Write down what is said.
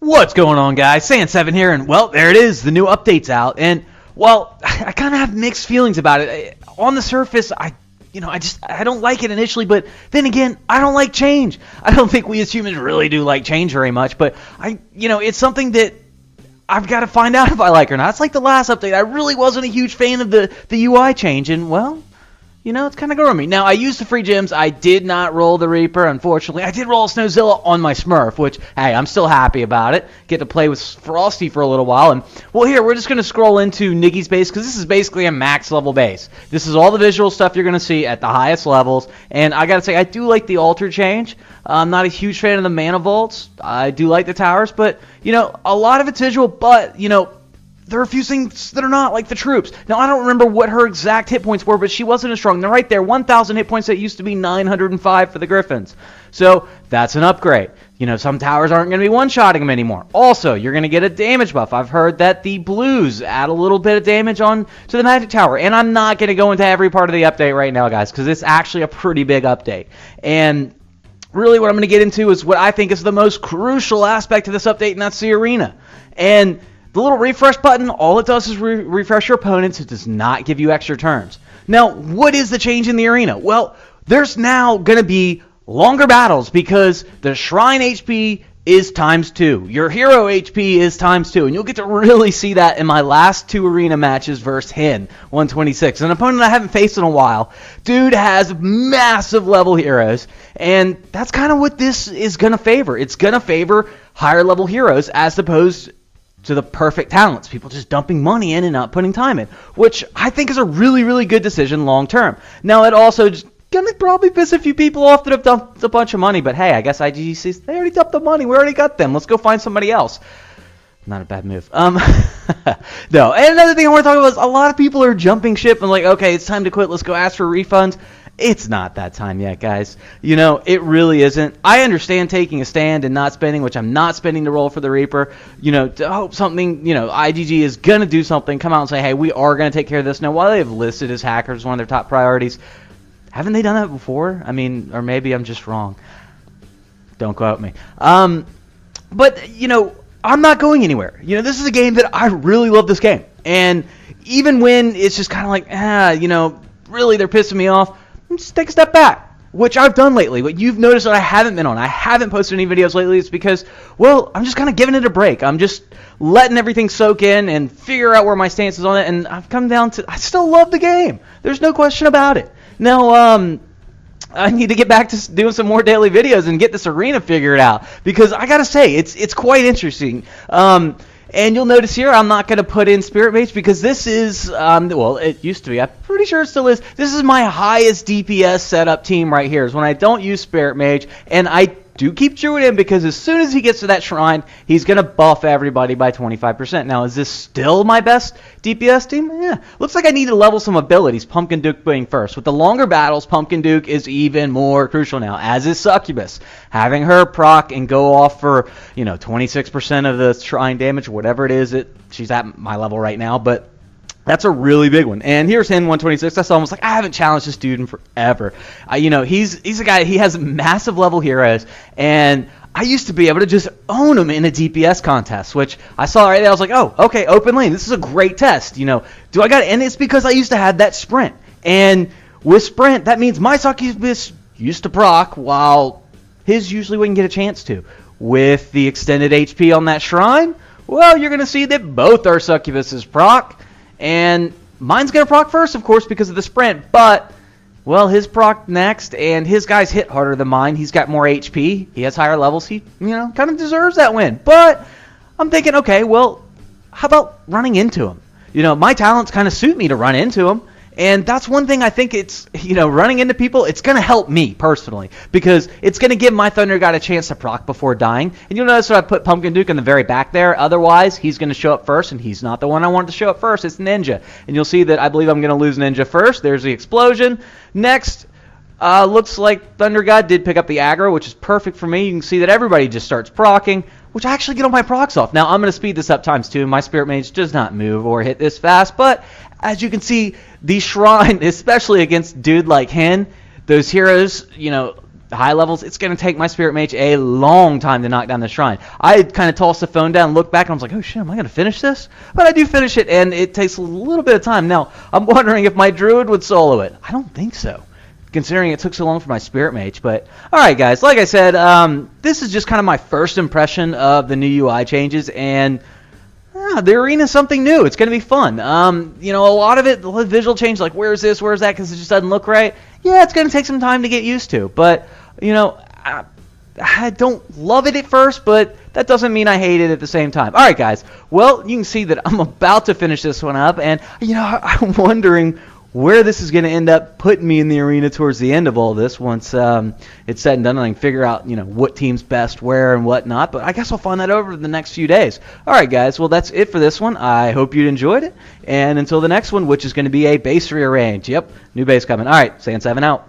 What's going on, guys? Sand7 here, and well, there it is. The new update's out, and well, I kind of have mixed feelings about it. On the surface, I don't like it initially, but then again, I don't like change. I don't think we as humans really do like change very much, but it's something that I've got to find out if I like or not. It's like the last update. I really wasn't a huge fan of the UI change, and well, it's kind of growing me. Now, I used the free gems. I did not roll the Reaper, unfortunately. I did roll Snowzilla on my Smurf, which, hey, I'm still happy about it. Get to play with Frosty for a little while. And, well, here, we're just going to scroll into Nikki's base, because this is basically a max level base. This is all the visual stuff you're going to see at the highest levels. And I got to say, I do like the altar change. I'm not a huge fan of the mana vaults. I do like the towers, but, a lot of it's visual, but, there are a few things that are not, like the troops. Now, I don't remember what her exact hit points were, but she wasn't as strong. They're right there, 1,000 hit points. That used to be 905 for the Griffins. So, that's an upgrade. Some towers aren't going to be one-shotting them anymore. Also, you're going to get a damage buff. I've heard that the blues add a little bit of damage on to the magic tower. And I'm not going to go into every part of the update right now, guys, because it's actually a pretty big update. And really what I'm going to get into is what I think is the most crucial aspect of this update, and that's the arena. And the little refresh button, all it does is refresh your opponents. It does not give you extra turns. Now, what is the change in the arena? Well, there's now going to be longer battles because the Shrine HP is ×2. Your hero HP is ×2. And you'll get to really see that in my last 2 arena matches versus Hin, 126. An opponent I haven't faced in a while. Dude has massive level heroes. And that's kind of what this is going to favor. It's going to favor higher level heroes as opposed to the perfect talents, people just dumping money in and not putting time in, which I think is a really, really good decision long term. Now, it also just gonna probably piss a few people off that have dumped a bunch of money, but hey, I guess IGG sees they already dumped the money. We already got them. Let's go find somebody else. Not a bad move. No. And another thing I want to talk about is a lot of people are jumping ship and like, okay, it's time to quit. Let's go ask for refunds. It's not that time yet, guys. It really isn't. I understand taking a stand and not spending, which I'm not spending to roll for the Reaper. To hope something, IGG is going to do something, come out and say, hey, we are going to take care of this. Now, while they have listed as hackers one of their top priorities, haven't they done that before? I mean, or maybe I'm just wrong. Don't quote me. But, I'm not going anywhere. This is a game that I really love this game. And even when it's just kind of like, really they're pissing me off, just take a step back, which I've done lately. But you've noticed that I haven't been on. I haven't posted any videos lately. It's because, well, I'm just kind of giving it a break. I'm just letting everything soak in and figure out where my stance is on it. And I've come down to, I still love the game. There's no question about it. Now, I need to get back to doing some more daily videos and get this arena figured out. Because I gotta say, it's quite interesting. And you'll notice here, I'm not going to put in Spirit Mage because this is, well, it used to be. I'm pretty sure it still is. This is my highest DPS setup team right here is when I don't use Spirit Mage. And I do keep Druid in because as soon as he gets to that shrine, he's going to buff everybody by 25%. Now, is this still my best DPS team? Yeah. Looks like I need to level some abilities, Pumpkin Duke being first. With the longer battles, Pumpkin Duke is even more crucial now, as is Succubus. Having her proc and go off for, 26% of the shrine damage, whatever it is, she's at my level right now, but that's a really big one. And here's Hin 126. That's almost like I haven't challenged this dude in forever. He's a guy, he has massive level heroes, and I used to be able to just own him in a DPS contest, which I saw right there. I was like, oh, okay, open lane. This is a great test. Do I got it? And it's because I used to have that sprint. And with sprint, that means my Succubus used to proc, while his usually wouldn't get a chance to. With the extended HP on that shrine, well, you're going to see that both our Succubuses proc. And mine's going to proc first, of course, because of the sprint. But, well, his proc next, and his guys hit harder than mine. He's got more HP. He has higher levels. He, kind of deserves that win. But I'm thinking, okay, well, how about running into him? My talents kind of suit me to run into him. And that's one thing I think it's, running into people, it's going to help me personally. Because it's going to give my Thunder God a chance to proc before dying. And you'll notice that I put Pumpkin Duke in the very back there. Otherwise, he's going to show up first, and he's not the one I wanted to show up first. It's Ninja. And you'll see that I believe I'm going to lose Ninja first. There's the explosion. Next, looks like Thunder God did pick up the aggro, which is perfect for me. You can see that everybody just starts procking, which I actually get all my procs off. Now, I'm going to speed this up ×2. My Spirit Mage does not move or hit this fast, but as you can see, the shrine, especially against dude like Hin, those heroes, high levels, it's going to take my Spirit Mage a long time to knock down the shrine. I kind of tossed the phone down, looked back, and I was like, oh shit, am I going to finish this? But I do finish it, and it takes a little bit of time. Now, I'm wondering if my Druid would solo it. I don't think so, considering it took so long for my Spirit Mage. But, alright guys, like I said, this is just kind of my first impression of the new UI changes, and the arena's something new. It's going to be fun. You know, a lot of it, the visual change, like where's this, where's that, because it just doesn't look right. Yeah, it's going to take some time to get used to. But, you know, I don't love it at first, but that doesn't mean I hate it at the same time. All right, guys. Well, you can see that I'm about to finish this one up, and, you know, I'm wondering where this is going to end up putting me in the arena towards the end of all this once it's said and done, and I can figure out, you know, what team's best where and whatnot. But I guess I'll find that over the next few days. All right, guys. Well, that's it for this one. I hope you enjoyed it. And until the next one, which is going to be a base rearrange. Yep, new base coming. All right, Saiyan 7 out.